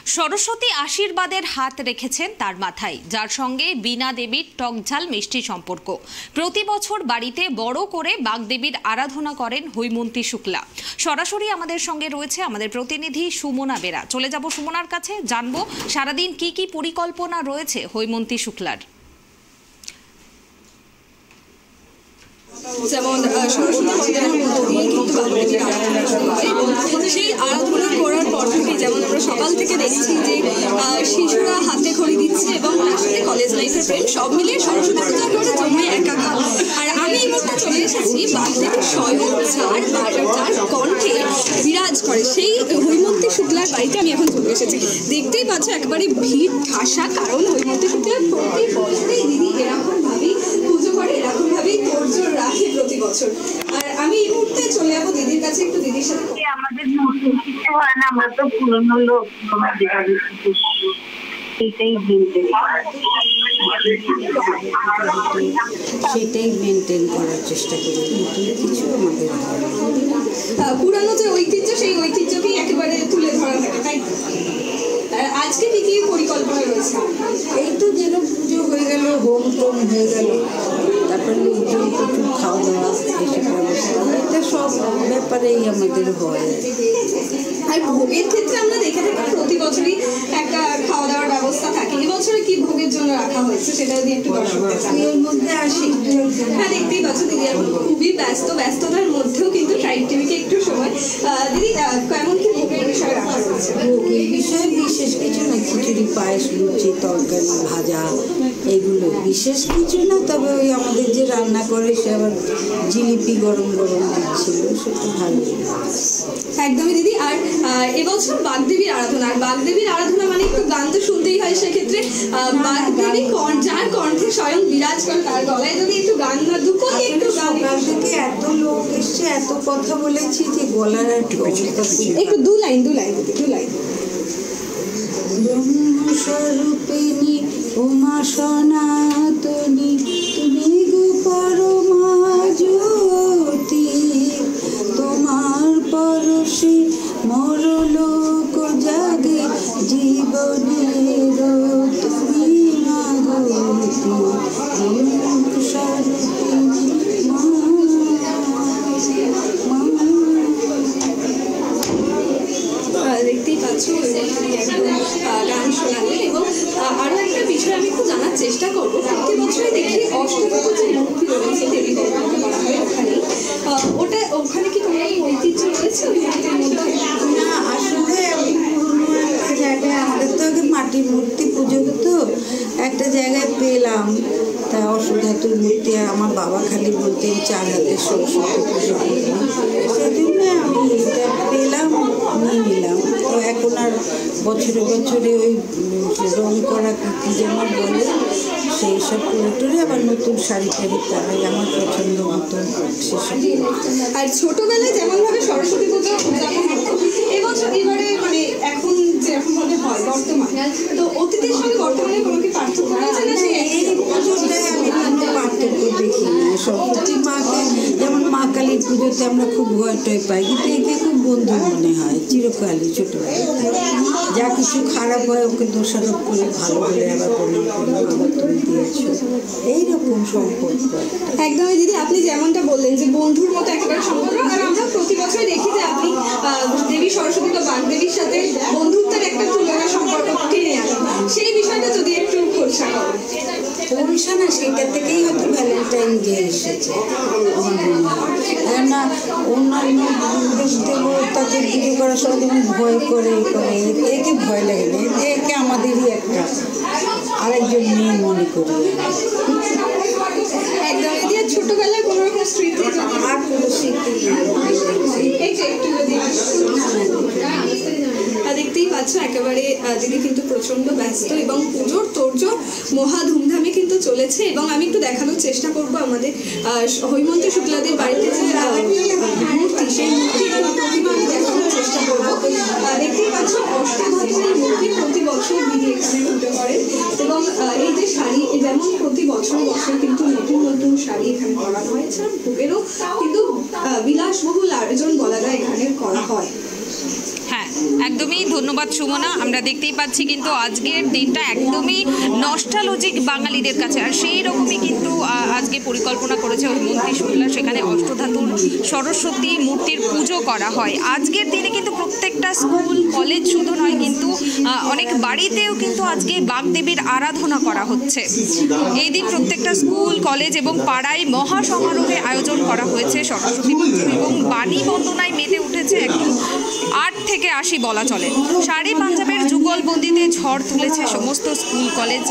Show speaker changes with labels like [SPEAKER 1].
[SPEAKER 1] সরস্বতী আশীর্বাদের হাত রেখেছেন তার মাথায়, যার সঙ্গে বীণা দেবীর টকঝাল মিষ্টি সম্পর্ক। প্রতি বছর বাড়িতে বড় করে বাগদেবীর আরাধনা করেন হৈমন্তী শুক্লা। সরাসরি আমাদের সঙ্গে রয়েছে আমাদের প্রতিনিধি সুমনা বেরা। চলে যাব সুমনার কাছে, জানবো সারাদিন কি কি পরিকল্পনা রয়েছে হৈমন্তী শুক্লার।
[SPEAKER 2] যেমন সরস্বতী বন্দনার মধ্য দিয়ে কিন্তু বাগদেবীর আরাধনা শুরু হয় এবং সেই আরাধনা করার পর থেকে যেমন আমরা সকাল থেকে দেখছি যে শিশুরা হাতে খড়ি দিচ্ছে এবং তার সাথে কলেজ লাইফের ফ্রেন্ড সব মিলিয়ে সরস্বতী পূজা করে জমে একাকার। আর আমি এই মুহূর্তে চলে এসেছি বাগদেবী স্বয়ং যার কণ্ঠে বিরাজ করে সেই হৈমন্তী শুক্লার বাড়িতে আমি এখন চলে এসেছি। দেখতেই পাচ্ছ একেবারে ভিড় ঠাসা, কারণ হৈমন্তী শুক্লার প্রতি বছরেই দিদি এরকমভাবেই পুজো করে, এরকমভাবেই তোড়জোড় রাখে প্রতি বছর। আর আমি এই মুহূর্তে চলে যাবো দিদির কাছে, একটু দিদির সাথে।
[SPEAKER 3] আমাদের নতুন কিছু হয় না, আমরা তো পুরোনো লোক, সেটাই
[SPEAKER 4] মেনটেন করার চেষ্টা করি। নতুন কিছু আমাদের
[SPEAKER 2] পুরানো যে ঐতিহ্য, সেই ঐতিহ্যকেই একেবারে তুলে ধরা থাকে, তাই আজকে কি কি পরিকল্পনা রয়েছে?
[SPEAKER 4] এই তো যেন পুজো হয়ে গেল, হোম টোম হয়ে গেল, তারপরে লোকজন প্রচুর খাওয়া দাওয়া, এসব ব্যবস্থা, এটা সব ব্যাপারেই আমাদের হয়।
[SPEAKER 2] আর ভোগের ক্ষেত্রে আমরা দেখে থাকি প্রতি বছরই একটা খাওয়া দাওয়ার ব্যবস্থা থাকে। এবছরে কি ভোগের জন্য রাখা হয়েছে সেটা যদি একটু দর্শকদের জানাই।
[SPEAKER 4] এর মধ্যে আসি।
[SPEAKER 2] হ্যাঁ, দেখতেই পাচ্ছ দিদি এখন খুবই ব্যস্ততার মধ্যেও কিন্তু ট্রাইব টিভিকে একটু সময়। দিদি, কেমন কি ভোগের বিষয়ে রাখা হয়েছে?
[SPEAKER 4] ভোগের বিষয়ে বিশেষ কিছু না, খিচুড়ি, পায়েস, লুচি, তরকারি, ভাজা, এগুলো বিশেষ কিছু না। তবে ওই আমাদের যে রান্না করে সে আবার জিলিপি গরম গরম দিচ্ছিল, সেটা ভালো।
[SPEAKER 2] একদমই দিদি। আর এবছর বাগদেবীর আরাধনা, আর বাগদেবীর আরাধনা মানে একটু গান তো শুনতেই হয়, সেক্ষেত্রে বাগদেবী যার কণ্ঠে স্বয়ং বিরাজ করে তার গলায় যদি একটু গান না দুটো একটু গান।
[SPEAKER 4] থেকে এত লোক এসছে, এত কথা বলেছি যে গলার
[SPEAKER 2] একটু দু লাইন দিদি।
[SPEAKER 4] ব্রহ্মস্বরূপিণী উমা সনাতনী, তুমি গো পরমা জ্যোতি, তোমার পরশে মোর লোক জাগে, জীবনের তুমি মাগতি, ব্রহ্মস্বরূপিণী
[SPEAKER 2] দেখতেই পাচ্ছ গান শোনালেন। এবং আরও একটা বিষয় আমি একটু জানার চেষ্টা করবো, প্রতি বছরে দেখি অষ্টধাতু যে মূর্তি রয়েছে দেবী করা হয় ওখানে কি কোনো ঐতিহ্য রয়েছে ওই মূর্তির মধ্যে?
[SPEAKER 4] না, আসলে একটা জায়গায় আমাদের তো আগে মাটির মূর্তি পুজো হতো, একটা জায়গায় পেলাম তা অষ্টধাতুর মূর্তি। আমার বাবা খালি বলতেন 4 হাতের সরস্বতী পুজো, সেজন্য আমি এটা পেলাম, নিয়ে নিলাম। তো এখন আর বছরে বছরে ওই রং করা কি যেন বলে, সেই সব করে টরে আবার নতুন শাড়ি টাড়ি পরাই আমার পছন্দ মতো সেসব।
[SPEAKER 2] আর ছোটবেলায় যেমনভাবে সরস্বতী পুজো উদযাপন হতো, এবারে মানে এখন যেরকমভাবে হয় বর্তমানে, তো অতীতের সঙ্গে বর্তমানে কোনো কি পার্থক্য রয়েছে না?
[SPEAKER 4] এই পুজোটায় আমি কোনো পার্থক্য দেখি না। সরস্বতী মাকে যেমন মা কালীর পুজোতে আমরা খুব ভয় টয় পাই, কিন্তু একে খুব বন্ধু মনে হয় চিরকালই। ছোটবেলায় যা কিছু খারাপ হয় ওকে দোষারোপ করে ভালো হলে আবার তুমি দিয়েছো, এইরকম সম্পর্ক।
[SPEAKER 2] একদমই দিদি, আপনি যেমনটা বললেন যে বন্ধুর মতো একেবারে সম্পর্ক। আর আমরা প্রতি বছরই দেখি যে আপনি দেবী সরস্বতী বা বাগদেবীর সাথে বন্ধুত্বের একটা তুলনা সম্পর্ক টেনে আনেন, সেই বিষয়টা যদি একটু খোলসা করেন।
[SPEAKER 4] পরিষা না, সেইটা থেকেই হয়তো ভ্যালেন্টাইন ডে এসেছে আমার মনে হয়। না, অন্যান্য দেবতাকে পুজো করার সময় যেমন ভয় করে একে ভয় লাগে না, একে আমাদেরই একটা আরেকজন মেয়ে মনে করি।
[SPEAKER 2] একদম দিদি, ছোটবেলায় কোনো রকম স্মৃতি
[SPEAKER 4] আর কোনো স্মৃতি
[SPEAKER 2] দেখতেই পাচ্ছ একেবারে দিদি কিন্তু প্রচন্ড ব্যস্ত এবং পুজোর তোড়জোড় মহা ধুমধামে কিন্তু চলেছে। এবং আমি একটু দেখানোর চেষ্টা করবো আমাদের হৈমন্তী শুক্লাদের বাড়িতে যে মূর্তি, সেই মূর্তির প্রতিমা আমি দেখানোর চেষ্টা করবো। দেখতেই পাচ্ছ অষ্টধাতুর এই মূর্তি প্রতি বছর দিদি এখানে পুজো করেন। এবং এই যে শাড়ি, যেমন প্রতি বছর কিন্তু নতুন শাড়ি এখানে করা হয়, এছাড়া ভোগেরও কিন্তু বিলাসবহুল আয়োজন বলা যায় এখানে করা হয়।
[SPEAKER 1] হ্যাঁ, একদমই ধন্যবাদ সুমনা। আমরা দেখতেই পাচ্ছি কিন্তু আজকের দিনটা একদমই নস্টালজিক বাঙালিদের কাছে, আর সেই রকমই কিন্তু আজকে পরিকল্পনা করেছে হৈমন্তী শুক্লা। সেখানে অষ্টধাতুর সরস্বতী মূর্তির পুজো করা হয়। আজকের দিনে কিন্তু প্রত্যেকটা স্কুল কলেজ শুধু নয়, কিন্তু অনেক বাড়িতেও কিন্তু আজকে বাগদেবীর আরাধনা করা হচ্ছে। এই দিন প্রত্যেকটা স্কুল কলেজ এবং পাড়ায় মহা সমারোহে আয়োজন করা হয়েছে সরস্বতী পুজো, এবং বাণী বন্দনায় মেতে উঠেছে একদম 8 থেকে 80 বলা চলে। শাড়ি পাঞ্জাবের যুগলবন্দিতে ঝড় তুলেছে সমস্ত স্কুল কলেজ।